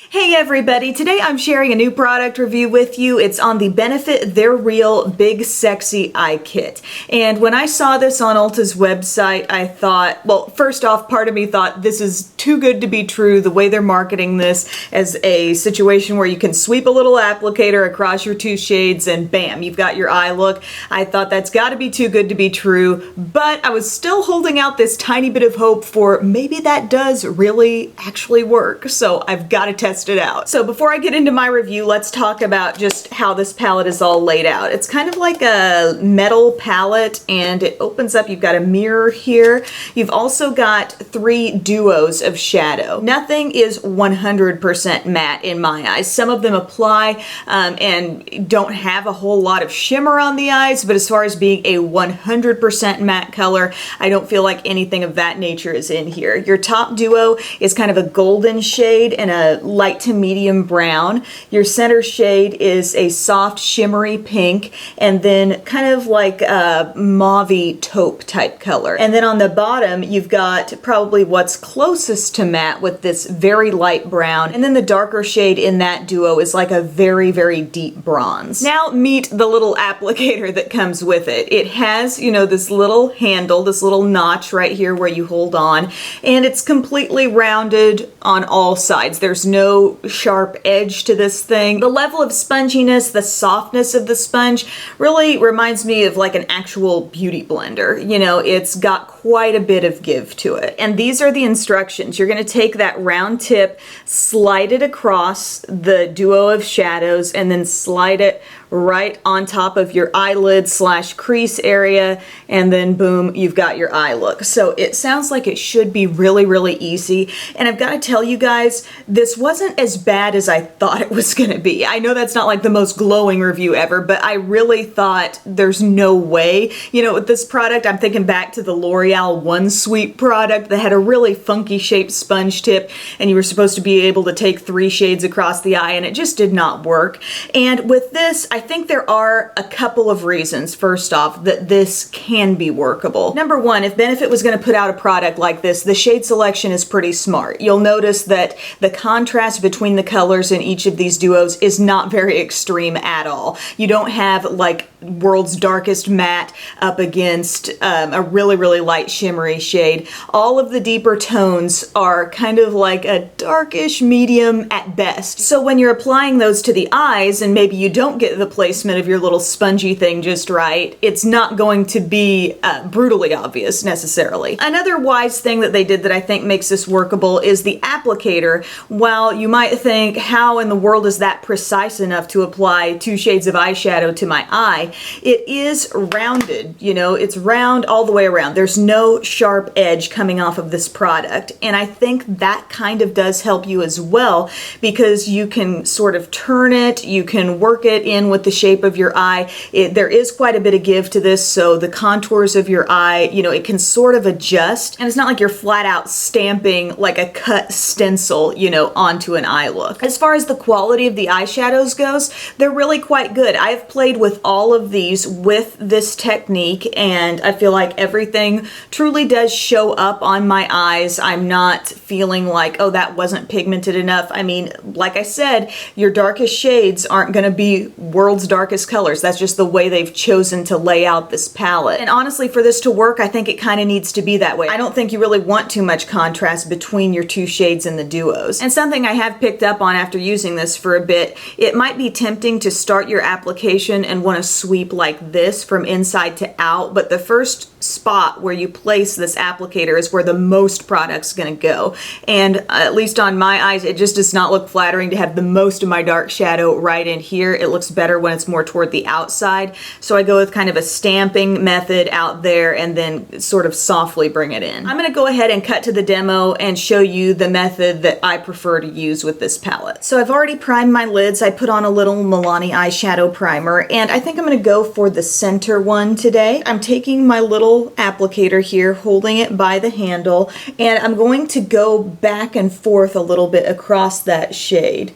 Hey everybody, today I'm sharing a new product review with you. It's on the Benefit They're Real Big Sexy Eye Kit. And when I saw this on Ulta's website, I thought, well, first off, part of me thought this is too good to be true, the way they're marketing this as a situation where you can sweep a little applicator across your two shades and bam, you've got your eye look. I thought that's got to be too good to be true, but I was still holding out this tiny bit of hope for maybe that does really actually work. So I've got to test it out. So before I get into my review, let's talk about just how this palette is all laid out. It's kind of like a metal palette and it opens up. You've got a mirror here. You've also got three duos of shadow. Nothing is 100% matte in my eyes. Some of them apply and don't have a whole lot of shimmer on the eyes, but as far as being a 100% matte color, I don't feel like anything of that nature is in here. Your top duo is kind of a golden shade and a light to medium brown. Your center shade is a soft shimmery pink and then kind of like a mauve-y taupe type color. And then on the bottom you've got probably what's closest to matte with this very light brown, and then the darker shade in that duo is like a very, very deep bronze. Now meet the little applicator that comes with it. It has, you know, this little handle, this little notch right here where you hold on, and it's completely rounded on all sides. There's no sharp edge to this thing. The level of sponginess, the softness of the sponge really reminds me of like an actual beauty blender. You know, it's got quite a bit of give to it. And these are the instructions. You're going to take that round tip, slide it across the duo of shadows, and then slide it right on top of your eyelid / crease area, and then boom, you've got your eye look. So it sounds like it should be really, really easy. And I've got to tell you guys, this wasn't as bad as I thought it was going to be. I know that's not like the most glowing review ever, but I really thought there's no way. You know, with this product, I'm thinking back to the L'Oreal One Sweep product that had a really funky shaped sponge tip, and you were supposed to be able to take 3 shades across the eye, and it just did not work. And with this, I think there are a couple of reasons, first off, that this can be workable. Number one, if Benefit was going to put out a product like this, the shade selection is pretty smart. You'll notice that the contrast between the colors in each of these duos is not very extreme at all. You don't have like world's darkest matte up against a really, really light shimmery shade. All of the deeper tones are kind of like a darkish medium at best. So when you're applying those to the eyes and maybe you don't get the placement of your little spongy thing just right, it's not going to be brutally obvious necessarily. Another wise thing that they did that I think makes this workable is the applicator. While you might think, how in the world is that precise enough to apply 2 shades of eyeshadow to my eye? It is rounded, you know, it's round all the way around. There's no sharp edge coming off of this product. And I think that kind of does help you as well, because you can sort of turn it, you can work it in with the shape of your eye. There is quite a bit of give to this, so the contours of your eye, you know, it can sort of adjust, and it's not like you're flat out stamping like a cut stencil, you know, onto an eye look. As far as the quality of the eyeshadows goes, they're really quite good. I've played with all of these with this technique, and I feel like everything truly does show up on my eyes. I'm not feeling like, oh, that wasn't pigmented enough. I mean, like I said, your darkest shades aren't going to be world's darkest colors. That's just the way they've chosen to lay out this palette. And honestly, for this to work, I think it kind of needs to be that way. I don't think you really want too much contrast between your 2 shades in the duos. And something I have picked up on after using this for a bit, it might be tempting to start your application and want to sweep like this from inside to out, but the first spot where you place this applicator is where the most product's going to go. And at least on my eyes, it just does not look flattering to have the most of my dark shadow right in here. It looks better when it's more toward the outside. So I go with kind of a stamping method out there and then sort of softly bring it in. I'm going to go ahead and cut to the demo and show you the method that I prefer to use with this palette. So I've already primed my lids. I put on a little Milani eyeshadow primer, and I think I'm going to go for the center one today. I'm taking my little applicator here, holding it by the handle, and I'm going to go back and forth a little bit across that shade.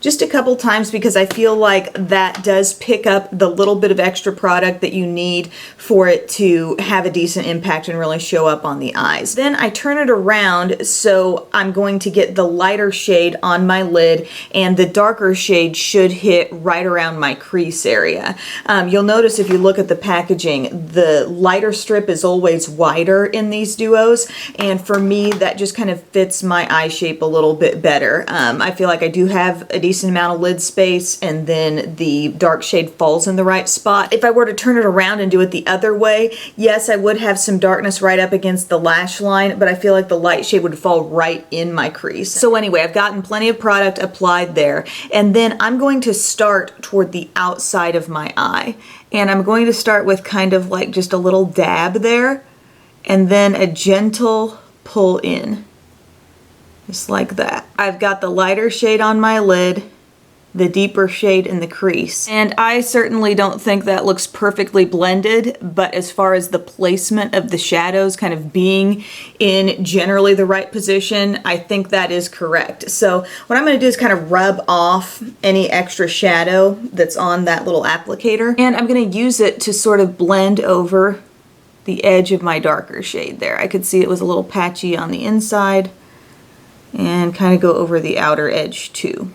just a couple times because I feel like that does pick up the little bit of extra product that you need for it to have a decent impact and really show up on the eyes. Then I turn it around, so I'm going to get the lighter shade on my lid, and the darker shade should hit right around my crease area. You'll notice if you look at the packaging, the lighter strip is always wider in these duos, and for me that just kind of fits my eye shape a little bit better. I feel like I do have a decent amount of lid space, and then the dark shade falls in the right spot. If I were to turn it around and do it the other way, yes, I would have some darkness right up against the lash line, but I feel like the light shade would fall right in my crease. So anyway, I've gotten plenty of product applied there, and then I'm going to start toward the outside of my eye, and I'm going to start with kind of like just a little dab there, and then a gentle pull in. Just like that. I've got the lighter shade on my lid, the deeper shade in the crease. And I certainly don't think that looks perfectly blended, but as far as the placement of the shadows kind of being in generally the right position, I think that is correct. So what I'm gonna do is kind of rub off any extra shadow that's on that little applicator, and I'm gonna use it to sort of blend over the edge of my darker shade there. I could see it was a little patchy on the inside, and kind of go over the outer edge too.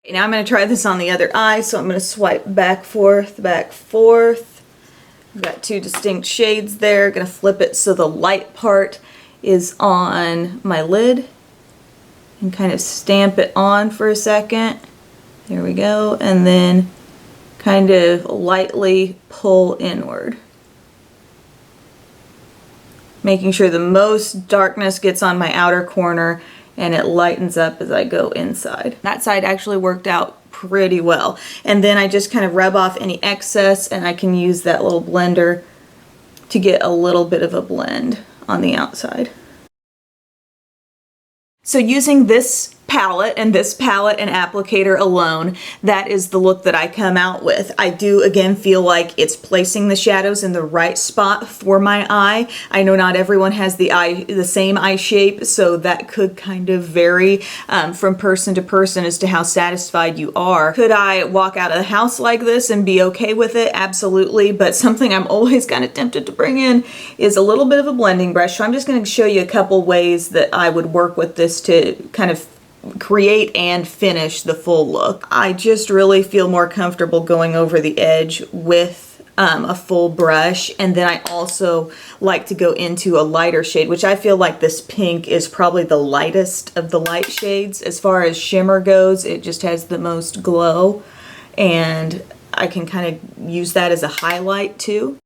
Okay, now I'm going to try this on the other eye, so I'm going to swipe back, forth, back, forth. I've got two distinct shades there. Going to flip it so the light part is on my lid, and kind of stamp it on for a second. There we go, and then kind of lightly pull inward, making sure the most darkness gets on my outer corner and it lightens up as I go inside. That side actually worked out pretty well. And then I just kind of rub off any excess, and I can use that little blender to get a little bit of a blend on the outside. So using this palette and applicator alone, that is the look that I come out with. I do again feel like it's placing the shadows in the right spot for my eye. I know not everyone has the same eye shape, so that could kind of vary from person to person as to how satisfied you are. Could I walk out of the house like this and be okay with it? Absolutely, but something I'm always kind of tempted to bring in is a little bit of a blending brush. So I'm just going to show you a couple ways that I would work with this to kind of create and finish the full look. I just really feel more comfortable going over the edge with a full brush, and then I also like to go into a lighter shade, which I feel like this pink is probably the lightest of the light shades. As far as shimmer goes, it just has the most glow, and I can kind of use that as a highlight too.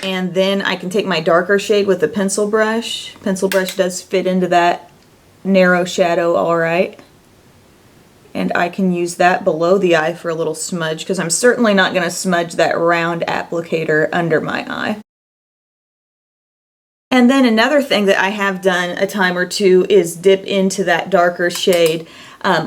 And then I can take my darker shade with a pencil brush. Pencil brush does fit into that narrow shadow all right, and I can use that below the eye for a little smudge, because I'm certainly not going to smudge that round applicator under my eye. And then another thing that I have done a time or two is dip into that darker shade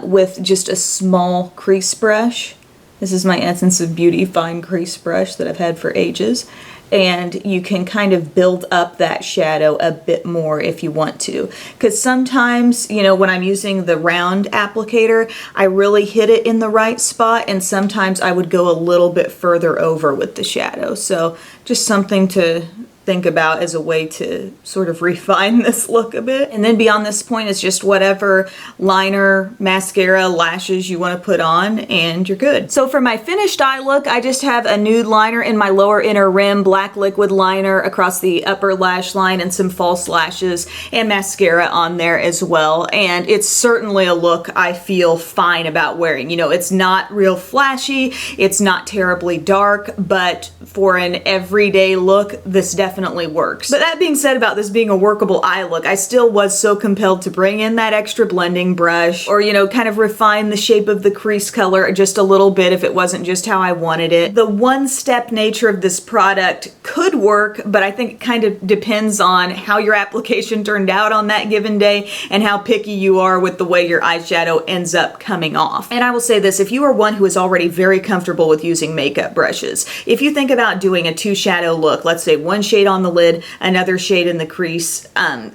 with just a small crease brush. This is my Essence of Beauty fine crease brush that I've had for ages. And you can kind of build up that shadow a bit more if you want to. Because sometimes, you know, when I'm using the round applicator, I really hit it in the right spot, and sometimes I would go a little bit further over with the shadow. So just something to think about as a way to sort of refine this look a bit. And then beyond this point, it's just whatever liner, mascara, lashes you want to put on, and you're good. So for my finished eye look, I just have a nude liner in my lower inner rim, black liquid liner across the upper lash line, and some false lashes and mascara on there as well. And it's certainly a look I feel fine about wearing. You know, it's not real flashy, it's not terribly dark, but for an everyday look, this definitely works. But that being said, about this being a workable eye look, I still was so compelled to bring in that extra blending brush, or, you know, kind of refine the shape of the crease color just a little bit if it wasn't just how I wanted it. The one-step nature of this product could work, but I think it kind of depends on how your application turned out on that given day and how picky you are with the way your eyeshadow ends up coming off. And I will say this, if you are one who is already very comfortable with using makeup brushes, if you think about doing a two shadow look, let's say one shade shade on the lid, another shade in the crease.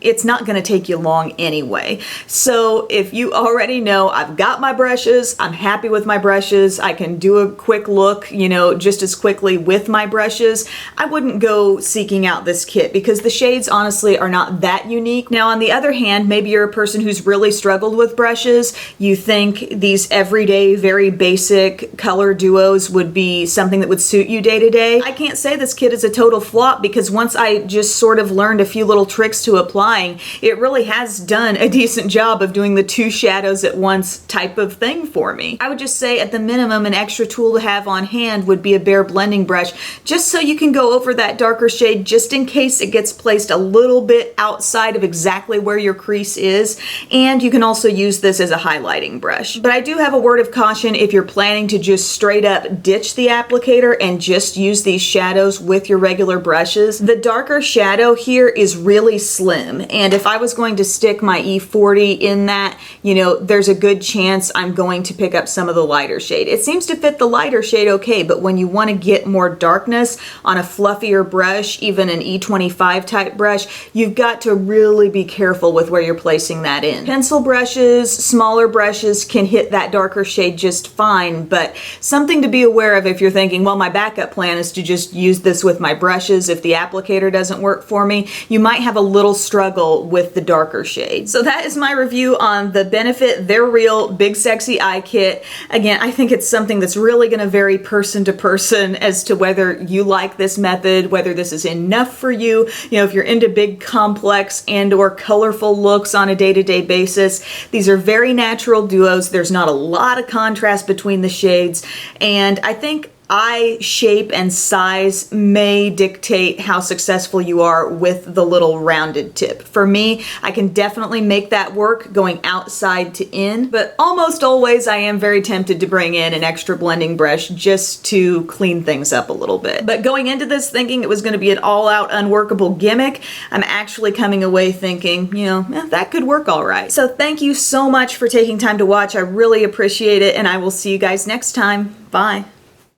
It's not going to take you long anyway. So if you already know I've got my brushes, I'm happy with my brushes, I can do a quick look, you know, just as quickly with my brushes, I wouldn't go seeking out this kit because the shades honestly are not that unique. Now on the other hand, maybe you're a person who's really struggled with brushes. You think these everyday, very basic color duos would be something that would suit you day to day. I can't say this kit is a total flop because once I just sort of learned a few little tricks to applying, it really has done a decent job of doing the 2 shadows at once type of thing for me. I would just say at the minimum, an extra tool to have on hand would be a bare blending brush, just so you can go over that darker shade just in case it gets placed a little bit outside of exactly where your crease is. And you can also use this as a highlighting brush. But I do have a word of caution if you're planning to just straight up ditch the applicator and just use these shadows with your regular brushes. The darker shadow here is really slim, and if I was going to stick my E40 in that, you know, there's a good chance I'm going to pick up some of the lighter shade. It seems to fit the lighter shade okay, but when you want to get more darkness on a fluffier brush, even an E25 type brush, you've got to really be careful with where you're placing that in. Pencil brushes, smaller brushes can hit that darker shade just fine, but something to be aware of if you're thinking, well, my backup plan is to just use this with my brushes if the applicator doesn't work for me, you might have a little struggle with the darker shade. So that is my review on the Benefit They're Real Big Sexy Eye Kit. Again, I think it's something that's really going to vary person to person as to whether you like this method, whether this is enough for you. You know, if you're into big, complex and or colorful looks on a day-to-day basis, these are very natural duos. There's not a lot of contrast between the shades, and I think eye shape and size may dictate how successful you are with the little rounded tip. For me, I can definitely make that work going outside to in, but almost always I am very tempted to bring in an extra blending brush just to clean things up a little bit. But going into this thinking it was going to be an all-out unworkable gimmick, I'm actually coming away thinking, you know, that could work all right. So thank you so much for taking time to watch. I really appreciate it, and I will see you guys next time. Bye.